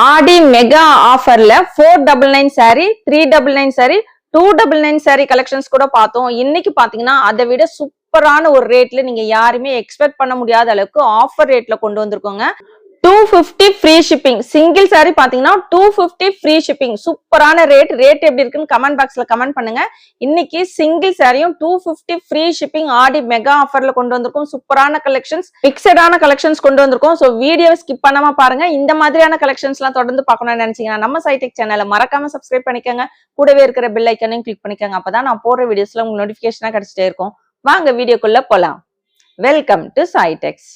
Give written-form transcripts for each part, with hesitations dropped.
ஆடி mega ஆஃபர்ல 499 saree 399 saree 299 saree collections கூட பார்த்தோம். இன்னைக்கு பாத்தீங்கன்னா அதை விட சூப்பரான ஒரு ரேட்ல நீங்க யாருமே எக்ஸ்பெக்ட் பண்ண முடியாத அளவுக்கு ஆஃபர் ரேட்ல கொண்டு வந்திருக்கோங்க. 250 ஃப்ரீ ஷிப்பிங். சிங்கிள் சாரி பாத்தீங்கன்னா 250 ஃப்ரீ ஷிப்பிங். சூப்பரான ரேட் எப்படி இருக்குன்னு கமெண்ட் பாக்ஸ்ல கமெண்ட் பண்ணுங்க. இன்னைக்கு சிங்கிள் சாரியும் 250 ஃப்ரீ ஷிப்பிங் ஆடி மெகா ஆஃபர்ல கொண்டு வந்திருக்கோம். சூப்பரான கலெக்ஷன்ஸ், பிக்சடான கலெக்ஷன்ஸ் கொண்டு வந்திருக்கோம். சோ வீடியோ ஸ்கிப் பண்ணாம பாருங்க. இந்த மாதிரியான கலெக்ஷன்ஸ் எல்லாம் தொடர்ந்து பார்க்கணும்னு நினைச்சீங்கன்னா நம்ம சைடெக் சேனலை மறக்காம சப்ஸ்கிரைப் பண்ணிக்கோங்க. கூடவே இருக்கிற பெல் ஐக்கனையும் கிளிக் பண்ணிக்கோங்க. அப்பதான் நான் போடுற வீடியோஸ்ல உங்களுக்கு நோட்டிபிகேஷனா கிடைச்சிட்டே இருக்கும். வாங்க வீடியோக்குள்ள போலாம். Welcome to சைடெக்ஸ்.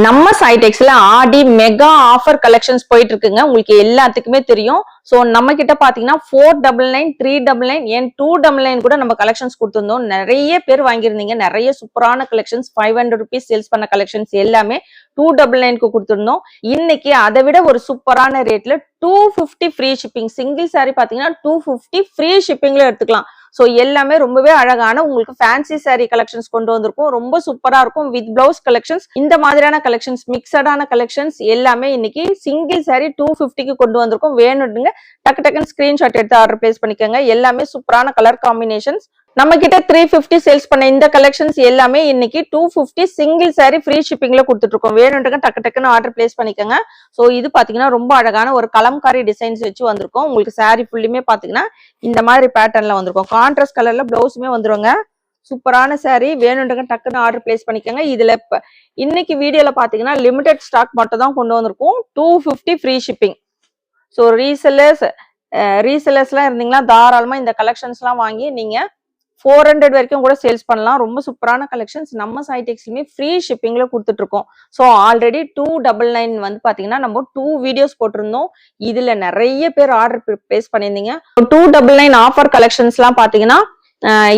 நம்ம சைடெக்ஸ்ல ஆடி மெகா ஆஃபர் கலெக்ஷன்ஸ் போயிட்டு இருக்குங்க. உங்களுக்கு எல்லாத்துக்குமே தெரியும். சோ நம்ம கிட்ட பாத்தீங்கன்னா 499 399 ஏன் 299 கூட நம்ம கலெக்ஷன்ஸ் கொடுத்திருந்தோம். நிறைய பேர் வாங்கியிருந்தீங்க. நிறைய சூப்பரான கலெக்ஷன்ஸ் 500 rupees சேல்ஸ் பண்ண கலெக்ஷன்ஸ் எல்லாமே 299க்கு கொடுத்திருந்தோம். இன்னைக்கு அதை விட ஒரு சூப்பரான ரேட்ல 250 ஃப்ரீ ஷிப்பிங். சிங்கிள் சாரி பாத்தீங்கன்னா 250 ஃப்ரீ ஷிப்பிங்ல எடுத்துக்கலாம். சோ எல்லாமே ரொம்பவே அழகான உங்களுக்கு ஃபேன்சி சாரி கலெக்ஷன்ஸ் கொண்டு வந்திருக்கும். ரொம்ப சூப்பரா இருக்கும் வித் பிளவுஸ் கலெக்ஷன்ஸ். இந்த மாதிரியான கலெக்ஷன்ஸ், மிக்சடான கலெக்ஷன்ஸ் எல்லாமே இன்னைக்கு சிங்கிள் சாரி 250க்கு கொண்டு வந்திருக்கும். வேணும்னுங்க டக்கு டக்குன்னு ஸ்கிரீன்ஷாட் எடுத்து ஆர்டர் பிளேஸ் பண்ணிக்கோங்க. எல்லாமே சூப்பரான கலர் காம்பினேஷன்ஸ். நம்ம கிட்ட 350 சேல்ஸ் பண்ண இந்த கலெக்ஷன்ஸ் எல்லாமே இன்னைக்கு 250 சிங்கிள் சாரி ஃப்ரீ ஷிப்பிங்ல கொடுத்துட்டு இருக்கோம். வேணும்ன்றங்க டக்கு டக்குன்னு ஆர்டர் பிளேஸ் பண்ணிக்கோங்க. சோ இது பாத்தீங்கன்னா ரொம்ப அழகான ஒரு கலம்காரி டிசைன்ஸ் வச்சு வந்திருக்கும். உங்களுக்கு சாரி ஃபுல்லுமே பாத்தீங்கன்னா இந்த மாதிரி பேட்டர்ன்ல வந்திருக்கும். கான்ட்ராஸ்ட் கலர்ல பிளவுஸுமே வந்துருங்க. சூப்பரான சாரி. வேணும்ன்றங்க டக்குன்னு ஆர்டர் பிளேஸ் பண்ணிக்கோங்க. இதுல இன்னைக்கு வீடியோல பாத்தீங்கன்னா லிமிடெட் ஸ்டாக் மட்டும் தான் கொண்டு வந்திருக்கும். 250 ஃப்ரீ ஷிப்பிங். ஸோ ரீசெல்லர்ஸ்லாம் இருந்தீங்கன்னா தாராளமா இந்த கலெக்ஷன்ஸ் எல்லாம் வாங்கி நீங்க 400 வரைக்கும் கூட சேல்ஸ் பண்ணலாம். ரொம்ப சூப்பரான கலெக்ஷன்ஸ் நம்ம சைடெக்ஸ்லயுமே ஃப்ரீ ஷிப்பிங்ல கொடுத்துட்டு இருக்கோம். ஸோ ஆல்ரெடி 299 வந்து பாத்தீங்கன்னா நம்ம 2 வீடியோஸ் போட்டிருந்தோம். இதுல நிறைய பேர் ஆர்டர் பிளேஸ் பண்ணியிருந்தீங்க. 299 ஆஃபர் கலெக்ஷன்ஸ் எல்லாம் பாத்தீங்கன்னா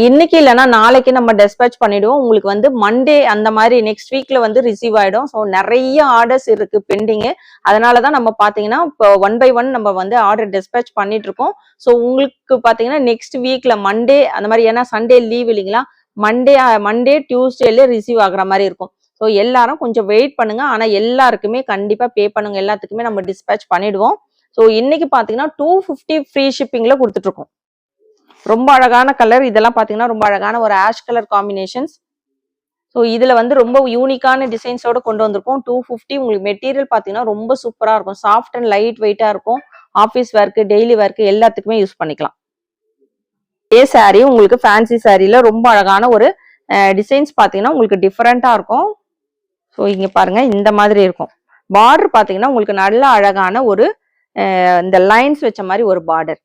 இன்னைக்கு இல்லைன்னா நாளைக்கு நம்ம டெஸ்பேச் பண்ணிடுவோம். உங்களுக்கு வந்து மண்டே அந்த மாதிரி நெக்ஸ்ட் வீக்ல வந்து ரிசீவ் ஆயிடும். ஸோ நிறைய ஆர்டர்ஸ் இருக்கு பெண்டிங்கு. அதனாலதான் நம்ம பாத்தீங்கன்னா இப்போ 1 by 1 நம்ம வந்து ஆர்டர் டெஸ்பேச் பண்ணிட்டு இருக்கோம். ஸோ உங்களுக்கு பாத்தீங்கன்னா நெக்ஸ்ட் வீக்ல மண்டே அந்த மாதிரி, ஏன்னா சண்டே லீவ் இல்லைங்களா, மண்டே டியூஸ்டேல ரிசீவ் ஆகுற மாதிரி இருக்கும். ஸோ எல்லாரும் கொஞ்சம் வெயிட் பண்ணுங்க. ஆனா எல்லாருக்குமே கண்டிப்பா பே பண்ணுங்க. எல்லாத்துக்குமே நம்ம டிஸ்பேச் பண்ணிடுவோம். ஸோ இன்னைக்கு பாத்தீங்கன்னா 250 ஃப்ரீ ஷிப்பிங்ல கொடுத்துட்டு இருக்கோம். ரொம்ப அழகான கலர். இதெல்லாம் பாத்தீங்கன்னா ரொம்ப அழகான ஒரு ஆஷ் கலர் காம்பினேஷன்ஸ். ஸோ இதுல வந்து ரொம்ப யூனிக்கான டிசைன்ஸோட கொண்டு வந்திருக்கும். 250. உங்களுக்கு மெட்டீரியல் பாத்தீங்கன்னா ரொம்ப சூப்பரா இருக்கும். சாஃப்ட் அண்ட் லைட் வெயிட்டா இருக்கும். ஆஃபீஸ் ஒர்க்கு, டெய்லி ஒர்க்கு எல்லாத்துக்குமே யூஸ் பண்ணிக்கலாம். இதே சாரி உங்களுக்கு ஃபேன்சி சாரியில ரொம்ப அழகான ஒரு டிசைன்ஸ் பாத்தீங்கன்னா உங்களுக்கு டிஃபரெண்டா இருக்கும். ஸோ இங்க பாருங்க இந்த மாதிரி இருக்கும். பார்டர் பாத்தீங்கன்னா உங்களுக்கு நல்ல அழகான ஒரு இந்த லைன்ஸ் வச்ச மாதிரி ஒரு பார்டர்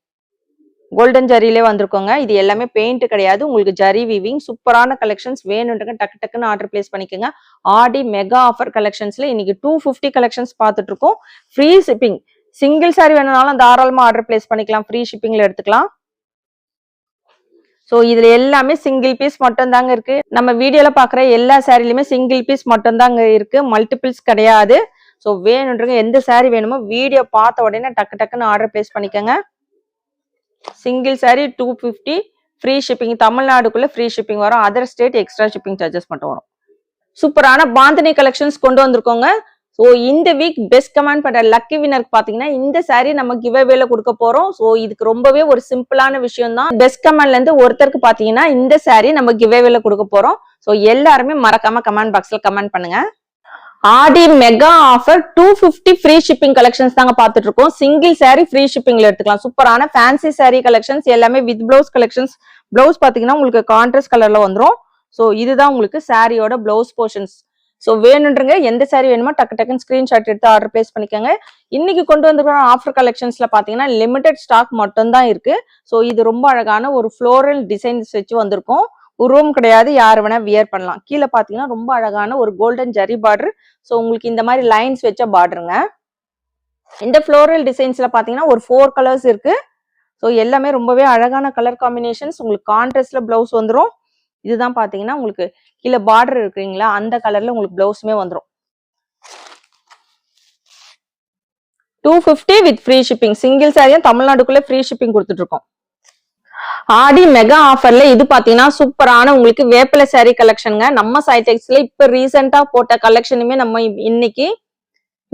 கோல்டன் ஜரியிலே வந்திருக்கோங்க. இது எல்லாமே பெயிண்ட் கிடையாது. உங்களுக்கு ஜரி வீவிங். சூப்பரான கலெக்ஷன்ஸ். வேணும்ன்றங்க டக்கு டக்குன்னு ஆர்டர் பிளேஸ் பண்ணிக்கோங்க. ஆடி மெகா ஆஃபர் கலெக்ஷன்ஸ்ல இன்னைக்கு 250 கலெக்ஷன்ஸ் பார்த்துட்டு இருக்கோம். Free shipping. சிங்கிள் சாரி வேணும்னாலும் தாராளமா ஆர்டர் பிளேஸ் பண்ணிக்கலாம். ஃப்ரீ ஷிப்பிங்ல எடுத்துக்கலாம். ஸோ இதுல எல்லாமே சிங்கிள் பீஸ் மட்டும் தாங்க இருக்கு. நம்ம வீடியோல பாக்குற எல்லா சாரிலுமே சிங்கிள் பீஸ் மட்டும் தாங்க இருக்கு. மல்டிபிள்ஸ் கிடையாது. ஸோ வேணும்ன்றங்க எந்த சாரி வேணுமோ வீடியோ பார்த்த உடனே டக்கு டக்குன்னு ஆர்டர் பிளேஸ் பண்ணிக்கோங்க. Single sari 250 free shipping. தமிழ்நாடுக்குள்ள ஃப்ரீ ஷிப்பிங் வரும். Other state extra shipping charges மட்டும் வரும். சூப்பரான பாந்தினி கலெக்ஷன்ஸ் கொண்டு வந்திருக்கோங்க. ஸோ இந்த வீக் பெஸ்ட் கமெண்ட் பண்ற லக்கி வினருக்கு பாத்தீங்கன்னா இந்த சாரி நம்ம கிவ் அவேல கொடுக்க போறோம். ஸோ இதுக்கு ரொம்பவே ஒரு சிம்பிளான விஷயம் தான். பெஸ்ட் கமெண்ட்ல இருந்து ஒருத்தருக்கு பாத்தீங்கன்னா இந்த சாரி நம்ம கிவ் அவேல கொடுக்க போறோம். ஸோ எல்லாருமே மறக்காம கமெண்ட் பாக்ஸ்ல கமெண்ட் பண்ணுங்க. ஆடி mega offer 250 free shipping collections தாங்க பாத்துட்டு இருக்கோம். சிங்கிள் சாரி ஃப்ரீ ஷிப்பிங்ல எடுத்துக்கலாம். சூப்பரான ஃபேன்சி சாரி கலெக்ஷன்ஸ் எல்லாமே வித் பிளவுஸ் கலெக்ஷன்ஸ். பிளவுஸ் பாத்தீங்கன்னா உங்களுக்கு கான்ட்ராஸ்ட் கலர்ல வந்துரும். சோ இதுதான் உங்களுக்கு சாரியோட பிளவுஸ் போர்ஷன்ஸ். சோ வேணும்ன்றங்க எந்த சாரி வேணுமோ டக்கு டக்குன்னு ஸ்கிரீன்ஷாட் எடுத்து ஆர்டர் பிளேஸ் பண்ணிக்கோங்க. இன்னைக்கு கொண்டு வந்திருக்கிற ஆஃபர் கலெக்ஷன்ஸ்ல பாத்தீங்கன்னா லிமிடெட் ஸ்டாக் மட்டும் தான் இருக்கு. சோ இது ரொம்ப அழகான ஒரு ஃப்ளோரல் டிசைன்ஸ் வச்சு வந்திருக்கும். உருவம் கிடையாது. யாரு வேணா வியர் பண்ணலாம். கீழே பாத்தீங்கன்னா ரொம்ப அழகான ஒரு கோல்டன் ஜரி பார்டர். சோ உங்களுக்கு இந்த மாதிரி லைன்ஸ் வச்ச பார்டருங்க. இந்த ஃப்ளோரல் டிசைன்ஸ்ல பாத்தீங்கன்னா ஒரு 4 கலர்ஸ் இருக்கு. சோ எல்லாமே ரொம்பவே அழகான கலர் காம்பினேஷன்ஸ். உங்களுக்கு கான்ட்ராஸ்ட்ல பிளவுஸ் வந்துரும். இதுதான் பாத்தீங்கன்னா உங்களுக்கு கீழே பார்டர் இருக்குங்களா அந்த கலர்ல உங்களுக்கு பிளவுஸுமே வந்துரும். 250 வித் ஃப்ரீ ஷிப்பிங். சிங்கிள் சாரியும் தமிழ்நாடுக்குள்ள ஃப்ரீ ஷிப்பிங் கொடுத்துட்டு இருக்கோம். ஆடி மெகா ஆஃபர்ல இது பாத்தீங்கன்னா சூப்பரான உங்களுக்கு வேப்பிலை சாரி கலெக்ஷனுங்க. நம்ம சைடெக்ஸ்ல இப்ப ரீசெண்டா போட்ட கலெக்ஷனுமே நம்ம இன்னைக்கு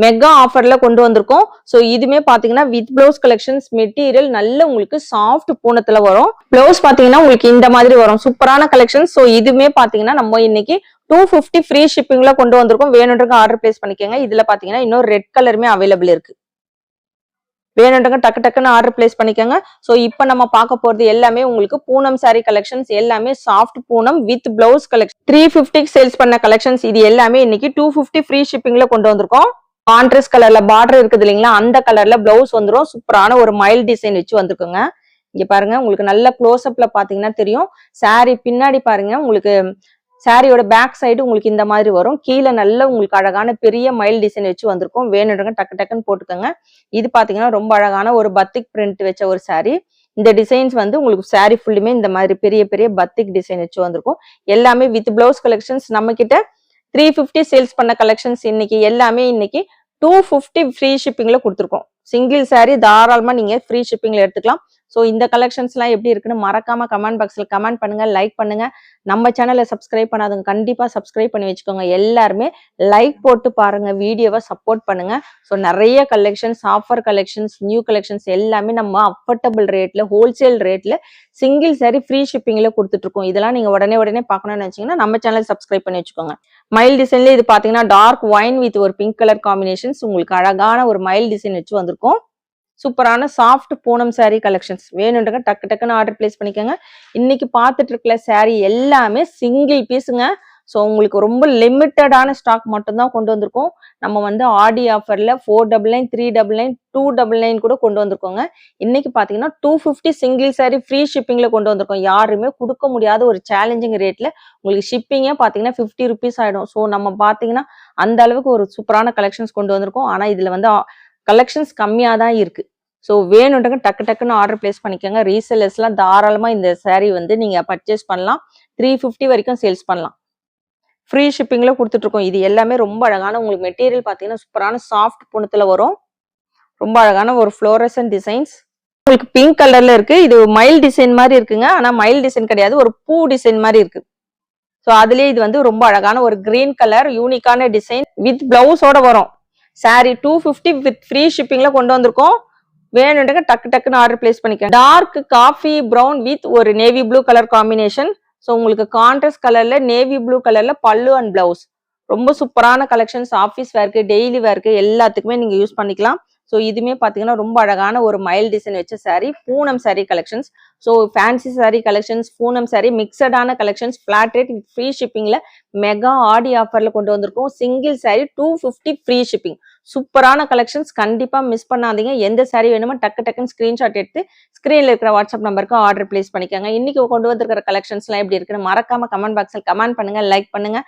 மெகா ஆஃபர்ல கொண்டு வந்திருக்கோம். சோ இதுமே பாத்தீங்கன்னா வித் பிளவுஸ் கலெக்ஷன்ஸ் மெட்டீரியல் நல்ல உங்களுக்கு சாஃப்ட் பூனத்துல வரும். பிளவுஸ் பாத்தீங்கன்னா உங்களுக்கு இந்த மாதிரி வரும். சூப்பரான கலெக்ஷன். சோ இதுமே பாத்தீங்கன்னா நம்ம இன்னைக்கு 250 ஃப்ரீ ஷிப்பிங்ல கொண்டு வந்திருக்கோம். வேணும்ன்றவங்க ஆர்டர் பிளேஸ் பண்ணிக்கோங்க. இதுல பாத்தீங்கன்னா இன்னொரு ரெட் கலருமே அவைலபிள் இருக்கு. வேணுன்றவங்க டக்கு டக்குன்னு ஆர்டர் பிளேஸ் பண்ணிக்கோங்க. சோ இப்போ நம்ம பார்க்க போறது எல்லாமே உங்களுக்கு பூனம் சாரி கலெக்ஷன்ஸ், எல்லாமே soft Poonam with blouse collection. 350 sales பண்ண கலெக்ஷன்ஸ் இது எல்லாமே இன்னைக்கு 250 ஃப்ரீ ஷிப்பிங்ல கொண்டு வந்திருக்கோம். கான்ட்ராஸ்ட் கலர்ல பார்டர் இருக்குது இல்லைங்களா, அந்த கலர்ல பிளவுஸ் வந்துரும். சூப்பரான ஒரு மைல் டிசைன் வச்சு வந்திருக்குங்க. இங்க பாருங்க, உங்களுக்கு நல்ல க்ளோஸ் அப்ல பாத்தீங்கன்னா தெரியும். சாரி பின்னாடி பாருங்க, உங்களுக்கு சாரியோட பேக் சைடு உங்களுக்கு இந்த மாதிரி வரும். கீழே நல்ல உங்களுக்கு அழகான பெரிய மயில் டிசைன் வச்சு வந்திருக்கும். வேணுன்றவங்க டக்கு டக்குன்னு போட்டுக்கோங்க. இது பாத்தீங்கன்னா ரொம்ப அழகான ஒரு பத்திக் பிரிண்ட் வச்ச ஒரு சாரி. இந்த டிசைன்ஸ் வந்து உங்களுக்கு சாரி ஃபுல்லுமே இந்த மாதிரி பெரிய பெரிய பத்திக் டிசைன் வச்சு வந்திருக்கும். எல்லாமே வித் பிளவுஸ் கலெக்ஷன்ஸ். நம்ம கிட்ட 350 சேல்ஸ் பண்ண கலெக்ஷன்ஸ் இன்னைக்கு எல்லாமே இன்னைக்கு 250 ஃப்ரீ ஷிப்பிங்ல கொடுத்துருக்கோம். சிங்கிள் சாரி தாராளமா நீங்க ஃப்ரீ ஷிப்பிங்ல எடுத்துக்கலாம். சோ இந்த கலெக்ஷன்ஸ் எல்லாம் எப்படி இருக்குன்னு மறக்காம கமெண்ட் பாக்ஸ்ல கமெண்ட் பண்ணுங்க, லைக் பண்ணுங்க. நம்ம சேனலை சப்ஸ்கிரைப் பண்ணாதவங்க கண்டிப்பா சப்ஸ்கிரைப் பண்ணி வச்சுக்கோங்க. எல்லாருமே லைக் போட்டு பாருங்க, வீடியோவை சப்போர்ட் பண்ணுங்க. ஸோ நிறைய collections, offer collections, new collections எல்லாமே நம்ம அஃபோர்டபுள் ரேட்ல, ஹோல்சேல் ரேட்ல சிங்கிள் சாரி ஃப்ரீ ஷிப்பிங்ல கொடுத்துட்டு இருக்கோம். இதெல்லாம் நீங்க உடனே பார்க்கணும்னு நினைச்சீங்கன்னா நம்ம சேனல் சப்ஸ்கிரைப் பண்ணி வச்சுக்கோங்க. மைல் டிசைன்ல இது பாத்தீங்கன்னா டார்க் ஒயின் வித் ஒரு பிங்க் கலர் காம்பினேஷன்ஸ், உங்களுக்கு அழகான ஒரு மைல் டிசைன் வச்சு வந்திருக்கும். சூப்பரான சாஃப்ட் பூனம் சாரி கலெக்ஷன்ஸ். வேணுன்றங்க டக்கு டக்குன்னு ஆர்டர் பிளேஸ் பண்ணிக்கோங்க. இன்னைக்கு பார்த்துட்டு இருக்கிற சாரி எல்லாமே சிங்கிள் பீஸுங்க. ஸோ உங்களுக்கு ரொம்ப லிமிட்டடான ஸ்டாக் மட்டும்தான் கொண்டு வந்திருக்கோம். நம்ம வந்து ஆடி ஆஃபர்ல 499, 399, 299 கூட கொண்டு வந்திருக்கோங்க. இன்னைக்கு பாத்தீங்கன்னா 250 சிங்கிள் சாரி ஃப்ரீ ஷிப்பிங்ல கொண்டு வந்திருக்கோம். யாருமே கொடுக்க முடியாத ஒரு சேலஞ்சிங் ரேட்ல உங்களுக்கு ஷிப்பிங்கே பாத்தீங்கன்னா 50 ருபீஸ் ஆயிடும். ஸோ நம்ம பாத்தீங்கன்னா அந்த அளவுக்கு ஒரு சூப்பரான கலெக்ஷன்ஸ் கொண்டு வந்திருக்கோம். ஆனா இதுல வந்து கலெக்ஷன்ஸ் கம்மியா தான் இருக்கு. ஸோ வேணுன்றங்க டக்கு டக்குன்னு ஆர்டர் பிளேஸ் பண்ணிக்கோங்க. ரீசெல்லர்ஸ்லாம் தாராளமா இந்த சாரி வந்து நீங்க பர்ச்சேஸ் பண்ணலாம். 350 வரைக்கும் சேல்ஸ் பண்ணலாம். ஃப்ரீ ஷிப்பிங்ல கொடுத்துட்டு இருக்கோம். இது எல்லாமே ரொம்ப அழகான உங்களுக்கு மெட்டீரியல் பாத்தீங்கன்னா சூப்பரான சாஃப்ட் பூனத்துல வரும். ரொம்ப அழகான ஒரு ஃப்ளோரசன் டிசைன்ஸ். உங்களுக்கு பிங்க் கலர்ல இருக்கு. இது மயில் டிசைன் மாதிரி இருக்குங்க. ஆனா மயில் டிசைன் கிடையாது, ஒரு பூ டிசைன் மாதிரி இருக்கு. ஸோ அதுலயே இது வந்து ரொம்ப அழகான ஒரு கிரீன் கலர் யூனிக்கான டிசைன் வித் பிளவுஸோட வரும். சாரி 250 வித் ஃப்ரீ ஷிப்பிங்ல கொண்டு வந்திருக்கோம். வேணுன்றங்க டக்கு டக்குன்னு ஆர்டர் பிளேஸ் பண்ணிக்கோங்க. டார்க் காஃபி பிரவுன் வித் ஒரு navy blue colour combination. So உங்களுக்கு கான்ட்ராஸ்ட் கலர்ல நேவி ப்ளூ கலர்ல பல்லு அண்ட் பிளவுஸ். ரொம்ப சூப்பரான கலெக்ஷன்ஸ். ஆஃபீஸ் வேர்க்கு, டெய்லி வேர்க்கு எல்லாத்துக்குமே நீங்க யூஸ் பண்ணிக்கலாம். ஸோ இதுமே பாத்தீங்கன்னா ரொம்ப அழகான ஒரு மயில் டிசைன் வச்ச sari, Poonam sari collections. So fancy sari collections, Poonam sari மிக்சடான collections, flat rate with free ஷிப்பிங்ல மெகா ஆடி ஆஃபர்ல கொண்டு வந்திருக்கோம். Single sari 250 free shipping. சூப்பரான கலெக்ஷன்ஸ். கண்டிப்பா மிஸ் பண்ணாதீங்க. எந்த சாரி வேணுமோ டக்கு டக்குன்னு ஸ்கிரீன்ஷாட் எடுத்து ஸ்கிரீன்ல இருக்கிற வாட்ஸ்அப் நம்பருக்கு ஆர்டர் பிளேஸ் பண்ணிக்கோங்க. இன்னைக்கு கொண்டு வந்திருக்கிற கலெக்ஷன்ஸ் எல்லாம் எப்படி இருக்குன்னு மறக்காம கமெண்ட் பாக்ஸ்ல கமெண்ட் பண்ணுங்க, லைக் பண்ணுங்க.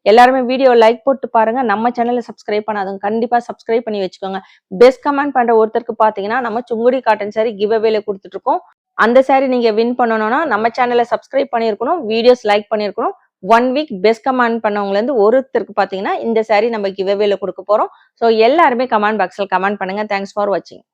எல்லாருமே வீடியோ லைக் போட்டு பாருங்க. நம்ம சேனலை சப்ஸ்கிரைப் பண்ணாதவங்க கண்டிப்பா சப்ஸ்கிரைப் பண்ணி வச்சுக்கோங்க. பெஸ்ட் கமெண்ட் பண்ற ஒருத்தருக்கு பாத்தீங்கன்னா நம்ம சுங்குடி காட்டன் சாரி கிவ் அவேல கொடுத்துட்டு இருக்கோம். அந்த சாரி நீங்க வின் பண்ணணும்னா நம்ம சேனலை சப்ஸ்கிரைப் பண்ணிருக்கணும், வீடியோஸ் லைக் பண்ணிருக்கணும். 1 வீக் பெஸ்ட் கமெண்ட் பண்ணவங்கள இருந்து ஒருத்தருக்கு பாத்தீங்கன்னா இந்த சாரி நம்ம கிவ் அவேல கொடுக்க போறோம். ஸோ எல்லாருமே கமெண்ட் பாக்ஸ்ல கமெண்ட் பண்ணுங்க. தேங்க்ஸ் ஃபார் வாட்சிங்.